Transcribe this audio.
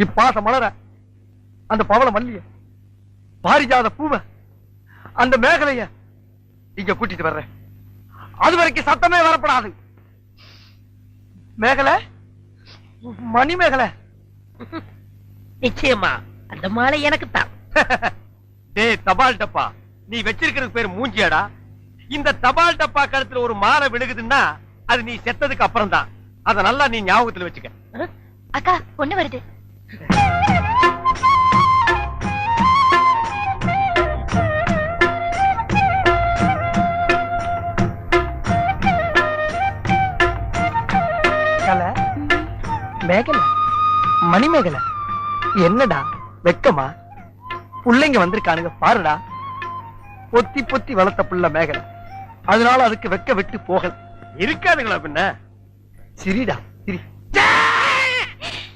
இப்பாச மலர, அந்த பவள மல்லிய, பாரிஜாத பூவ, அந்த மேகலைய இங்க கூட்டிட்டு வர்றேன். அது வரைக்கும் சத்தமே வரப்படாது. மேகலை, மணி மேகலை. நிச்சயமா அந்த மாலை எனக்கு தான். டேய் தபால் டப்பா, நீ வச்சிருக்கிறது பேர் மூஞ்சியாடா. இந்த தபால் டப்பா கழுத்துல ஒரு மாலை விழுகுதுன்னா அது நீ செத்ததுக்கு அப்புறம் தான். அத நல்லா நீ ஞாபகத்துல வச்சுக்க. அக்கா பொண்ணு வருது. மேகலை, மணி மேகலை, என்னடா வெக்கமா? புள்ளைங்க வந்திருக்கானுங்க பாருடா. பொத்தி பொத்தி வளர்த்த புள்ள மேகலை, அதனால அதுக்கு வெக்க விட்டு போகல. இருக்காதுங்களா பின்ன? சிரிடா சிரி.